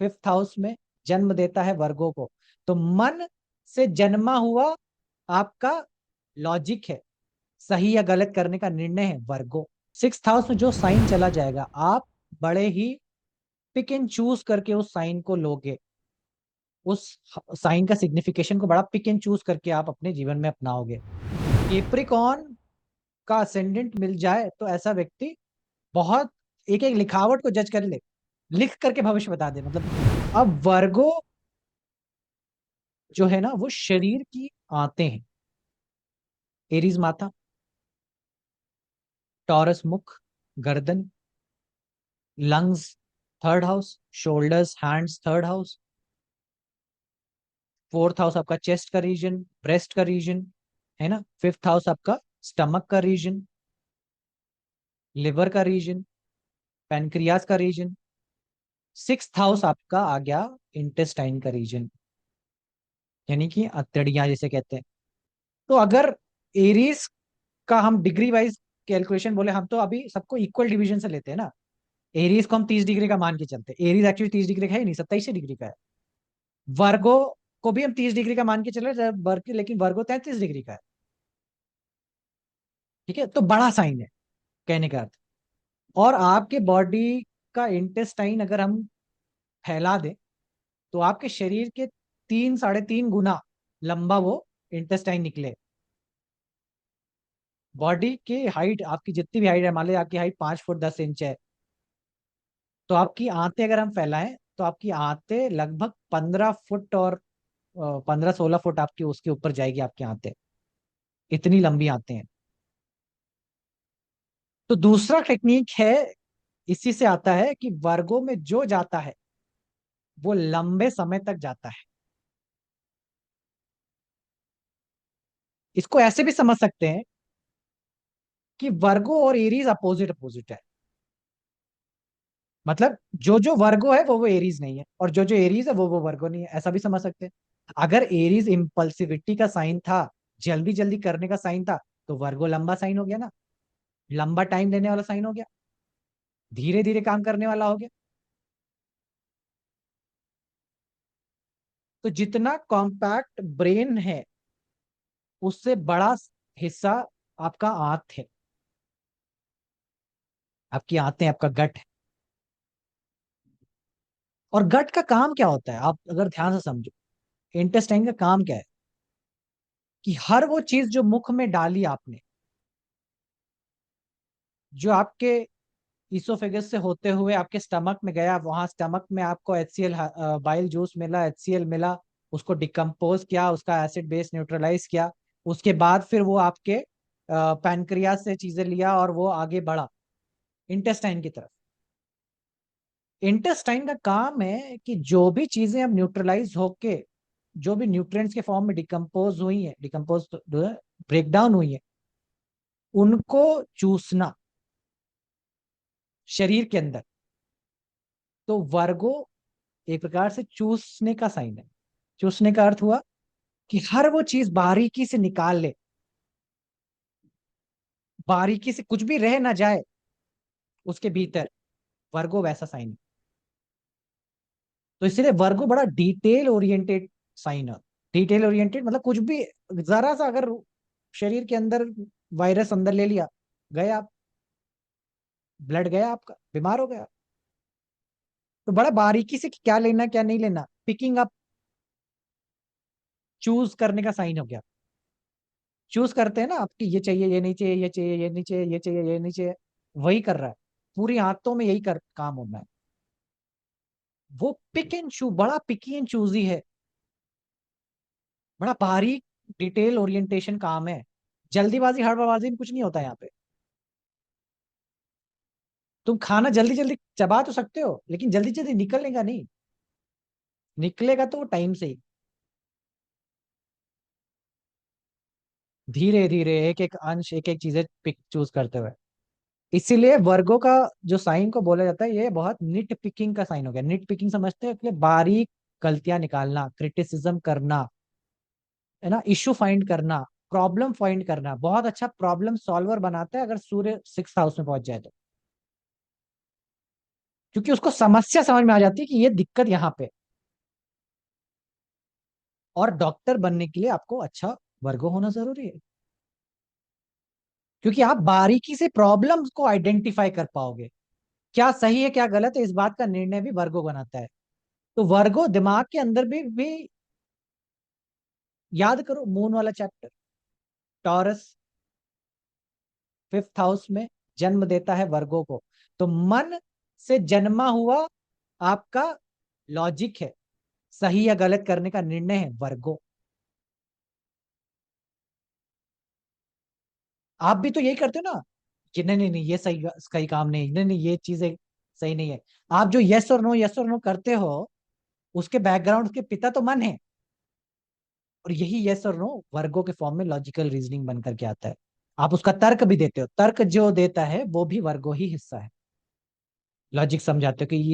Fifth house में जन्म देता है वर्गो को। तो मन से जन्मा हुआ आपका लॉजिक है, सही या गलत करने का निर्णय है वर्गो। सिक्स्थ हाउस में जो साइन चला जाएगा, आप बड़े ही पिक एंड चूज करके उस साइन को लोगे, उस साइन का सिग्निफिकेशन को बड़ा पिक एंड चूज करके आप अपने जीवन में अपनाओगे। केप्रिकॉन का असेंडेंट मिल जाए तो ऐसा व्यक्ति बहुत एक एक लिखावट को जज कर ले, लिख करके भविष्य बता दे। मतलब अब वर्गो जो है ना, वो शरीर की आते हैं। एरीज माथा, टॉरस मुख, गर्दन, lungs third house, shoulders hands third house, fourth house आपका चेस्ट का रीजन, ब्रेस्ट का रीजन है ना, फिफ्थ हाउस आपका स्टमक का रीजन, लिवर का रीजन, पैनक्रियास का रीजन, सिक्स्थ हाउस आपका आ गया इंटेस्टाइन का रीजन, यानी कि अतड़ियां जिसे कहते हैं। तो अगर एरीज का हम डिग्री वाइज कैलकुलेशन बोले, हम तो अभी सबको इक्वल डिवीजन से लेते हैं ना। एरीज को हम 30 डिग्री का मान के चलते हैं, एरीज एक्चुअली 30 डिग्री का है ही नहीं, 27 डिग्री का है। वर्गो को भी हम 30 डिग्री का मान के चले वर्ग, लेकिन वर्गो 33 डिग्री का है। ठीक है, तो बड़ा साइन है कहने का अर्थ। और आपके बॉडी का इंटेस्टाइन अगर हम फैला दें, तो आपके शरीर के 3 साढ़े 3 गुना लंबा वो इंटेस्टाइन निकले। बॉडी की हाइट, आपकी जितनी भी हाइट है, मान लीजिए आपकी हाइट 5 फुट 10 इंच है, तो आपकी आंतें अगर हम फैलाएं, तो आपकी आंतें लगभग 15 फुट और 15-16 फुट आपकी उसके ऊपर जाएगी आपकी आंतें, इतनी लंबी आंतें हैं। तो दूसरा टेक्निक है, इसी से आता है कि वर्गों में जो जाता है वो लंबे समय तक जाता है। इसको ऐसे भी समझ सकते हैं कि वर्गो और एरीज अपोजिट अपोजिट है। मतलब जो जो वर्गो है वो एरीज नहीं है, और जो जो एरीज है वो वर्गो नहीं है, ऐसा भी समझ सकते हैं। अगर एरीज इम्पल्सिविटी का साइन था, जल्दी जल्दी करने का साइन था, तो वर्गो लंबा साइन हो गया ना, लंबा टाइम लेने वाला साइन हो गया, धीरे धीरे काम करने वाला हो गया। तो जितना कॉम्पैक्ट ब्रेन है, उससे बड़ा हिस्सा आपका आंत है, आपकी आंतें, आपका गट है। और गट का काम क्या होता है, आप अगर ध्यान से समझो, इंटेस्टाइन का काम क्या है, कि हर वो चीज जो मुख में डाली आपने, जो आपके इसोफेगस से होते हुए आपके स्टमक में गया, वहां स्टमक में आपको HCl बाइल जूस मिला, HCl मिला, उसको डिकम्पोज किया, उसका एसिड बेस न्यूट्रलाइज किया, उसके बाद फिर वो आपके पैनक्रियास से चीजें लिया और वो आगे बढ़ा इंटेस्टाइन की तरफ। इंटेस्टाइन का काम है कि जो भी चीजें अब न्यूट्रलाइज होके, जो भी न्यूट्रिएंट्स के फॉर्म में डिकम्पोज हुई है, डिकम्पोज ब्रेक डाउन हुई है, उनको चूसना शरीर के अंदर। तो वर्गो एक प्रकार से चूसने का साइन है। चूसने का अर्थ हुआ कि हर वो चीज बारीकी से निकाल ले, बारीकी से कुछ भी रह ना जाए उसके भीतर, वर्गो वैसा साइन है। तो इसलिए वर्गो बड़ा डिटेल ओरिएंटेड साइन है। डिटेल ओरिएंटेड मतलब कुछ भी, जरा सा अगर शरीर के अंदर वायरस अंदर ले लिया, गए आप, ब्लड गया आपका, बीमार हो गया। तो बड़ा बारीकी से कि क्या लेना क्या नहीं लेना, पिकिंग अप, चूज करने का साइन हो गया। चूज करते हैं ना आपकी, ये चाहिए ये नहीं चाहिए, ये चाहिए ये नहीं चाहिए, ये चाहिए ये नहीं चाहिए, वही कर रहा है। पूरी आंतों में यही कर काम होना है। वो पिक एंड चू, बड़ा पिकी एंड चूजी है, बड़ा बारीक डिटेल ओरिएंटेशन काम है। जल्दीबाजी हड़बड़ाजी में कुछ नहीं होता यहाँ पे। तुम खाना जल्दी जल्दी चबा तो सकते हो, लेकिन जल्दी जल्दी निकलेगा नहीं, निकलेगा तो टाइम से ही, धीरे धीरे एक एक अंश, एक एक चीजें पिक चूज करते हुए। इसीलिए वर्गो का जो साइन को बोला जाता है, ये बहुत निट पिकिंग का साइन हो गया। निट पिकिंग समझते हैं, इसलिए बारीक गलतियां निकालना, क्रिटिसिज्म करना, है ना, इश्यू फाइंड करना, प्रॉब्लम फाइंड करना, बहुत अच्छा प्रॉब्लम सॉल्वर बनाता है अगर सूर्य सिक्स हाउस में पहुंच जाए तो। क्योंकि उसको समस्या समझ में आ जाती है कि ये दिक्कत यहाँ पे। और डॉक्टर बनने के लिए आपको अच्छा वर्गो होना जरूरी है, क्योंकि आप बारीकी से प्रॉब्लम्स को आइडेंटिफाई कर पाओगे। क्या सही है क्या गलत है, इस बात का निर्णय भी वर्गो बनाता है। तो वर्गो दिमाग के अंदर भी याद करो मून वाला चैप्टर। टॉरस 5th हाउस में जन्म देता है वर्गो को। तो मन से जन्मा हुआ आपका लॉजिक है, सही या गलत करने का निर्णय है वर्गो। आप भी तो यही करते हो ना कि नहीं नहीं नहीं ये सही काम नहीं, नहीं नहीं ये चीजें सही नहीं है। आप जो यस और नो करते हो, उसके बैकग्राउंड के पिता तो मन है। और यही यस और नो वर्गो के फॉर्म में लॉजिकल रीजनिंग बन करके आता है। आप उसका तर्क भी देते हो, तर्क जो देता है वो भी वर्गो ही हिस्सा है। लॉजिक समझाते हो कि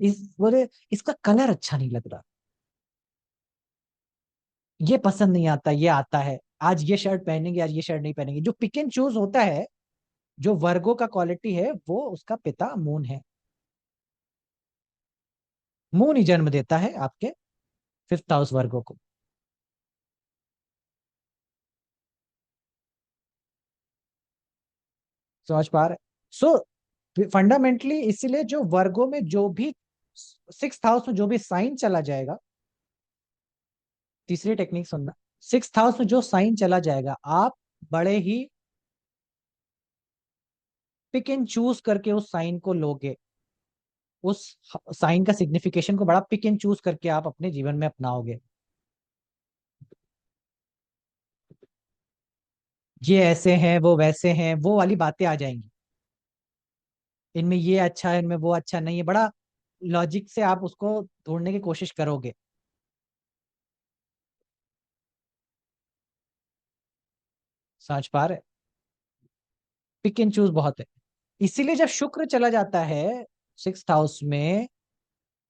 इस बोले इसका कलर अच्छा नहीं लग रहा, ये पसंद नहीं आता, ये आता है, आज ये शर्ट पहनेंगे आज ये शर्ट नहीं पहनेंगे। जो पिक एंड चूज होता है, जो वर्गो का क्वालिटी है, वो उसका पिता मून है। मून ही जन्म देता है आपके 5th हाउस वर्गो को। समझ पा रहे? सो फंडामेंटली इसीलिए जो वर्गो में जो भी 6th हाउस में जो भी साइन चला जाएगा, तीसरी टेक्निक सुनना। 6th हाउस में जो साइन चला जाएगा, आप बड़े ही पिक एंड चूज करके उस साइन को लोगे। उस साइन का सिग्निफिकेशन को बड़ा पिक एंड चूज करके आप अपने जीवन में अपनाओगे। ये ऐसे हैं वो वैसे हैं, वो वाली बातें आ जाएंगी। इनमें ये अच्छा है इनमें वो अच्छा नहीं है, बड़ा लॉजिक से आप उसको ढूंढने की कोशिश करोगे। समझ पा रहे? पिक एंड चूज बहुत है। इसीलिए जब शुक्र चला जाता है 6th हाउस में,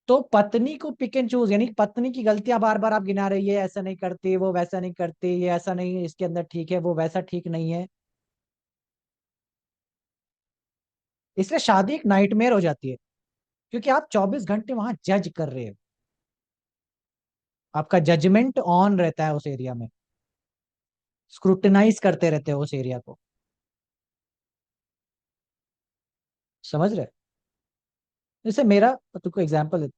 तो पत्नी को पिक एंड चूज, यानी पत्नी की गलतियां बार बार आप गिना रहे, ये ऐसा नहीं करती वो वैसा नहीं करती, ये ऐसा नहीं इसके अंदर ठीक है वो वैसा ठीक नहीं है। इसलिए शादी एक नाइटमेयर हो जाती है, क्योंकि आप 24 घंटे वहां जज कर रहे हो। आपका जजमेंट ऑन रहता है उस एरिया में, स्क्रूटिनाइज करते रहते हो उस एरिया को। समझ रहे? जैसे मेरा, तुमको एग्जांपल,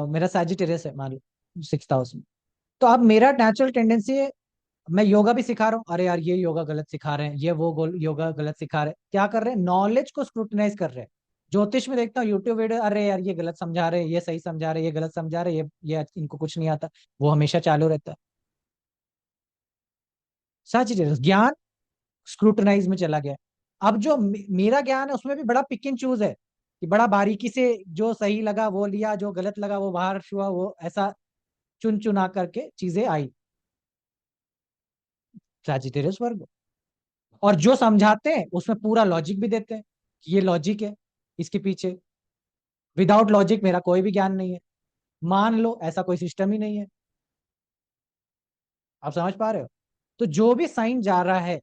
मेरा सैजिटेरियस है मान लो 6th हाउस में। तो अब मेरा नेचुरल टेंडेंसी है, मैं योगा भी सिखा रहा हूँ, अरे यार ये योगा गलत सिखा रहे हैं, ये वो योगा गलत सिखा रहे हैं। क्या कर रहे हैं? नॉलेज को स्क्रूटनाइज कर रहे हैं। ज्योतिष में देखता हूँ यूट्यूब वीडियो, अरे यार ये गलत समझा रहे हैं, ये सही समझा रहे हैं, ये गलत समझा रहे हैं, ये इनको कुछ नहीं आता। वो हमेशा चालू रहता है। सैजिटेरियस ज्ञान स्क्रूटनाइज में चला गया। अब जो मेरा ज्ञान है उसमें भी बड़ा पिक एंड चूज है, कि बड़ा बारीकी से जो सही लगा वो लिया, जो गलत लगा वो बाहर छुआ, वो ऐसा चुन चुना करके चीजें आई। सैजिटेरियस वर्ग। और जो समझाते हैं उसमें पूरा लॉजिक भी देते हैं कि ये लॉजिक है इसके पीछे। विदाउट लॉजिक मेरा कोई भी ज्ञान नहीं है, मान लो ऐसा कोई सिस्टम ही नहीं है। आप समझ पा रहे हो? तो जो भी साइन जा रहा है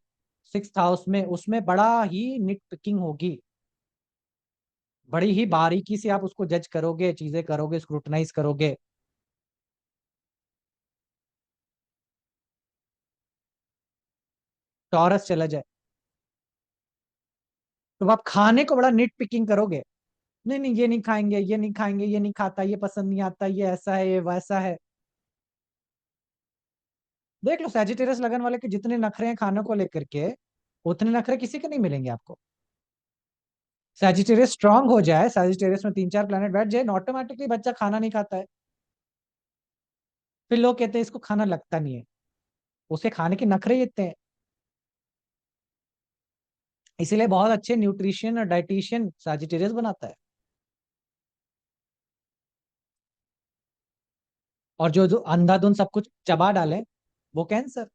6th हाउस में, उसमें बड़ा ही निट पिकिंग होगी। बड़ी ही बारीकी से आप उसको जज करोगे, चीजें करोगे, स्क्रूटनाइज करोगे। टॉरस चला जाए, तो आप खाने को बड़ा निट पिकिंग करोगे। नहीं नहीं ये नहीं खाएंगे, ये नहीं खाएंगे, ये नहीं खाता, ये पसंद नहीं आता, ये ऐसा है ये वैसा है। देख लो सैजिटेरियस लगन वाले के जितने नखरे हैं खानों को लेकर के, उतने नखरे किसी के नहीं मिलेंगे आपको। सैजिटेरियस स्ट्रांग हो जाए, सैजिटेरियस में 3 4 प्लैनेट बैठ जाए, ऑटोमेटिकली बच्चा खाना नहीं खाता है। फिर लोग कहते हैं इसको खाना लगता नहीं है, उसके खाने के नखरे ही इतने हैं। इसीलिए बहुत अच्छे न्यूट्रिशियन और डाइटिशियन सैजिटेरियस बनाता है। और जो जो अंधाधुंध सब कुछ चबा डाले, वो कैंसर।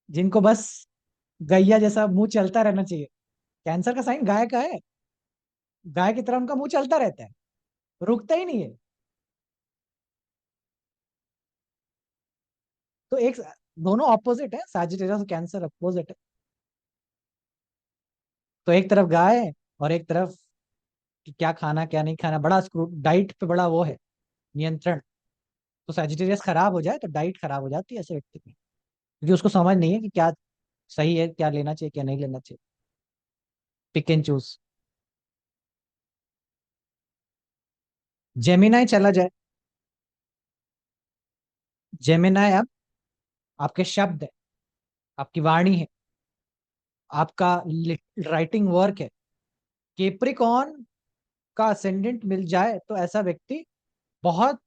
जिनको बस गैया जैसा मुंह चलता रहना चाहिए, कैंसर का साइन गाय का है। गाय की तरह उनका मुंह चलता रहता है, रुकता ही नहीं है। तो एक, दोनों ऑपोजिट है, सैजिटेरियस और कैंसर अपोजिट है। तो एक तरफ गाय और एक तरफ कि क्या खाना क्या नहीं खाना, बड़ा स्क्रू डाइट पे बड़ा वो है, नियंत्रण। तो सैजिटेरियस खराब हो जाए तो डाइट खराब हो जाती है ऐसे व्यक्ति की, क्योंकि उसको समझ नहीं है कि क्या सही है, क्या लेना चाहिए क्या नहीं लेना चाहिए, पिक एंड चूज। जेमिनाई चला जाए, जेमिनाई अब आपके शब्द है, आपकी वाणी है, आपका राइटिंग वर्क है। केप्रिकॉन का असेंडेंट मिल जाए तो ऐसा व्यक्ति बहुत,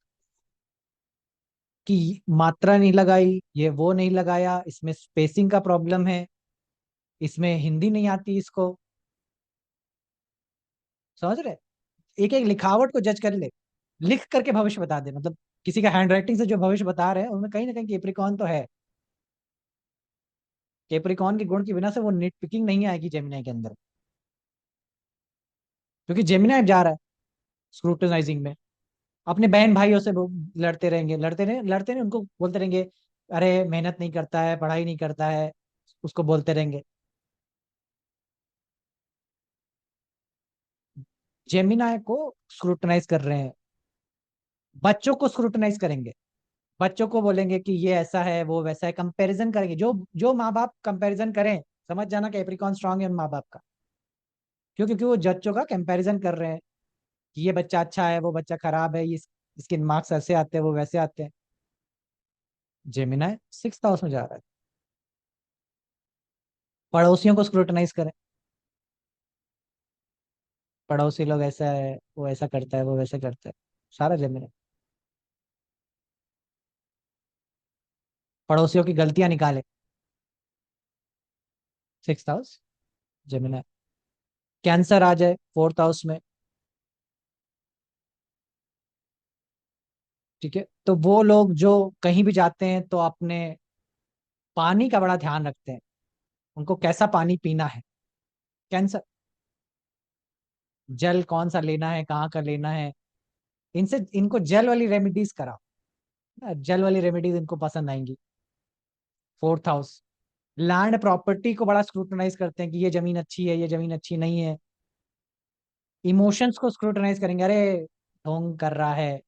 की मात्रा नहीं लगाई, ये वो नहीं लगाया, इसमें स्पेसिंग का प्रॉब्लम है, इसमें हिंदी नहीं आती इसको, समझ रहे? एक एक लिखावट को जज कर ले, लिख करके भविष्य बता दे, मतलब किसी का हैंड राइटिंग से जो भविष्य बता रहे हैं उनमें कहीं ना कहीं केप्रिकॉन तो है। केप्रिकॉन के गुण की बिना से वो निट पिकिंग नहीं आएगी जेमिनाई के अंदर, क्योंकि जेमिनाई जा रहा है स्क्रूटनाइजिंग में, अपने बहन भाइयों से वो लड़ते रहेंगे, लड़ते नहीं, उनको बोलते रहेंगे अरे मेहनत नहीं करता है, पढ़ाई नहीं करता है, उसको बोलते रहेंगे। जेमिनाई को स्क्रूटनाइज कर रहे हैं, बच्चों को स्क्रूटनाइज करेंगे, बच्चों को बोलेंगे कि ये ऐसा है वो वैसा है, कंपैरिजन करेंगे, जो जो माँ बाप कंपैरिजन करें, समझ जाना कैप्रिकॉन स्ट्रांग है उन माँ बाप का। क्यों? क्योंकि वो बच्चों का कंपैरिजन कर रहे हैं कि ये बच्चा अच्छा है वो बच्चा खराब है, ये इसके मार्क्स ऐसे आते हैं वो वैसे आते हैं। जेमिनाई 6th हाउस में जा रहा है, पड़ोसियों को स्क्रूटनाइज करें, पड़ोसी लोग ऐसा है वो ऐसा करता है वो वैसे करता है, सारा जेमिनाई। पड़ोसियों की गलतियां निकाले, 6th हाउस जेमिनाई। कैंसर आ जाए 4th हाउस में, ठीक है, तो वो लोग जो कहीं भी जाते हैं तो अपने पानी का बड़ा ध्यान रखते हैं, उनको कैसा पानी पीना है। कैंसर, जल कौन सा लेना है कहाँ का लेना है, इनसे इनको जल वाली रेमेडीज कराओ ना, जल वाली रेमेडीज इनको पसंद आएंगी। 4th हाउस, लैंड प्रॉपर्टी को बड़ा स्क्रूटनाइज करते हैं कि ये जमीन अच्छी है ये जमीन अच्छी नहीं है। इमोशंस को स्क्रूटनाइज करेंगे, अरे ढोंग कर रहा है,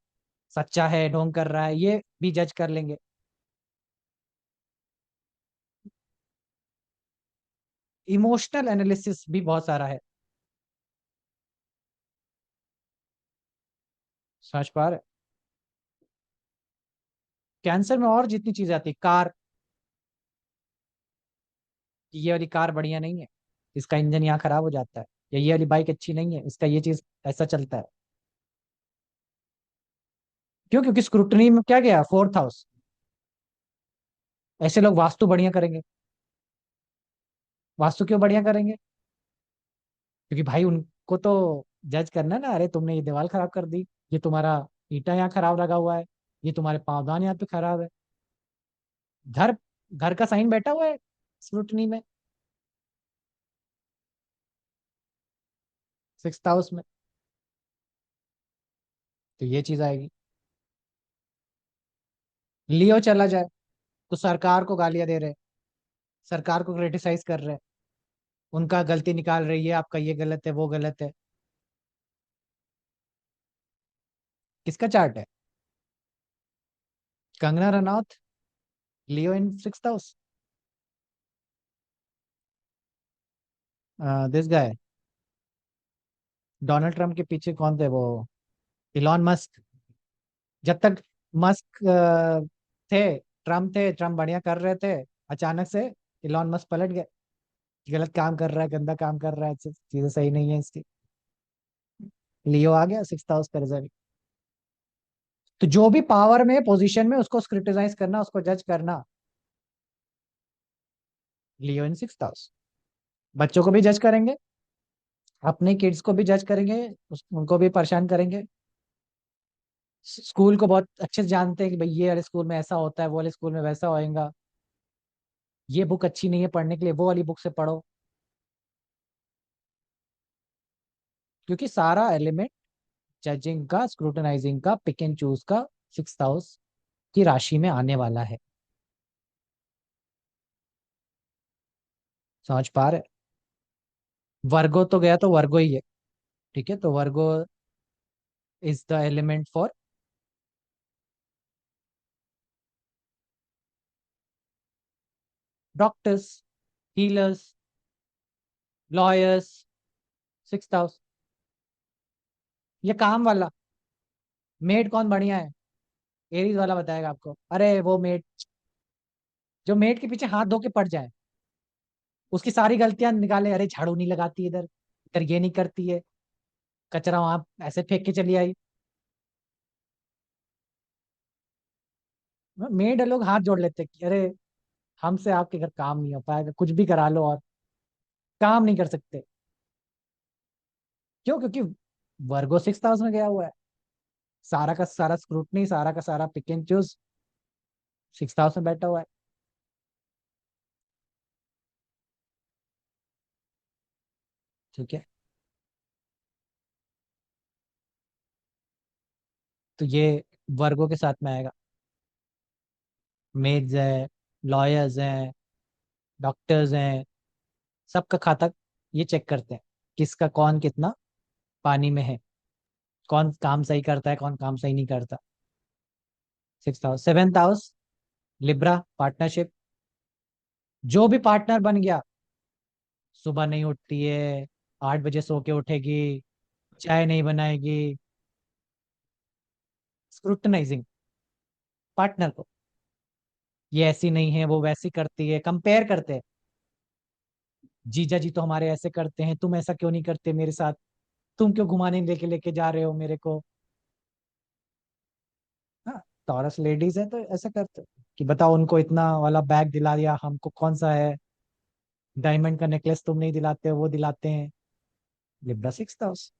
सच्चा है ढोंग कर रहा है, ये भी जज कर लेंगे। इमोशनल एनालिसिस भी बहुत सारा है, समझ पा रहे? कैंसर में और जितनी चीजें आती, कार, कि ये वाली कार बढ़िया नहीं है, इसका इंजन यहाँ खराब हो जाता है, या ये वाली बाइक अच्छी नहीं है, इसका ये चीज ऐसा चलता है। क्यों? क्योंकि स्क्रूटनी में क्या गया 4th हाउस, ऐसे लोग वास्तु बढ़िया करेंगे। वास्तु क्यों बढ़िया करेंगे? क्योंकि भाई उनको तो जज करना है ना, अरे तुमने ये दीवार खराब कर दी, ये तुम्हारा ईंटा यहाँ खराब लगा हुआ है, ये तुम्हारे पावदान यहाँ पे खराब है। घर, घर का साइन बैठा हुआ है स्क्रूटनी में, 6th हाउस में, तो ये चीज आएगी। लियो चला जाए तो सरकार को गालियां दे रहे, सरकार को क्रिटिसाइज कर रहे, उनका गलती निकाल रही है, आपका ये गलत है वो गलत है। किसका चार्ट है? कंगना रनौत, लियो इन 6th house, this guy, Donald Trump के पीछे कौन थे वो, इलॉन मस्क। जब तक मस्क थे, ट्रम्प थे, ट्रम्प बढ़िया कर रहे थे, अचानक से इलॉन मस्क पलट गए, गलत काम कर रहा है गंदा काम कर रहा है, चीजें सही नहीं है इसकी, लियो आ गया 6th हाउस का रिजल्ट। तो जो भी पावर में पोजीशन में उसको स्क्रिटिसाइज करना उसको जज करना, लियो इन 6th हाउस। बच्चों को भी जज करेंगे, अपने किड्स को भी जज करेंगे, उनको भी परेशान करेंगे। स्कूल को बहुत अच्छे से जानते हैं कि भाई ये वाले स्कूल में ऐसा होता है वो वाले स्कूल में वैसा होएगा, ये बुक अच्छी नहीं है पढ़ने के लिए वो वाली बुक से पढ़ो, क्योंकि सारा एलिमेंट जजिंग का स्क्रूटनाइजिंग का पिक एंड चूज का 6th हाउस की राशि में आने वाला है। समझ पा रहे? वर्गो तो गया तो वर्गो ही है, ठीक है, तो Virgo is the element for doctors, healers, lawyers. 6,000। ये काम वाला। मेड कौन बढ़िया है? एरीज वाला बताएगा आपको। अरे वो मेड, जो मेड के पीछे हाथ धो के पड़ जाए, उसकी सारी गलतियां निकाले। अरे झाड़ू नहीं लगाती इधर, इधर ये नहीं करती है, कचरा वहां ऐसे फेंक के चली आई। मेड लोग हाथ जोड़ लेते कि अरे हमसे आपके घर काम नहीं हो पाएगा, कुछ भी करा लो, और काम नहीं कर सकते। क्यों? क्योंकि वर्गो 6,000 में गया हुआ है। सारा का सारा स्क्रूटनी, सारा का सारा पिक एंड चूज 6,000 में बैठा हुआ है। ठीक है, तो ये वर्गो के साथ में आएगा। मेड्स है, लॉयर्स हैं, डॉक्टर्स हैं, सबका खाता ये चेक करते हैं, किसका कौन कितना पानी में है, कौन काम सही करता है, कौन काम सही नहीं करता। 6,000। 7,000 लिब्रा पार्टनरशिप। जो भी पार्टनर बन गया, सुबह नहीं उठती है, 8 बजे सो के उठेगी, चाय नहीं बनाएगी, स्क्रूटनाइजिंग पार्टनर को, ये ऐसी नहीं है, वो वैसी करती है, कंपेयर करते हैं। जीजा जी तो हमारे ऐसे करते हैं, तुम ऐसा क्यों नहीं करते मेरे साथ, तुम क्यों घुमाने लेके लेके जा रहे हो मेरे को। हाँ, टॉरस लेडीज है तो ऐसा करते हैं कि बताओ, उनको इतना वाला बैग दिला दिया, हमको कौन सा है, डायमंड का नेकलेस तुम नहीं दिलाते हो, वो दिलाते हैं। लिब्रा 6,000।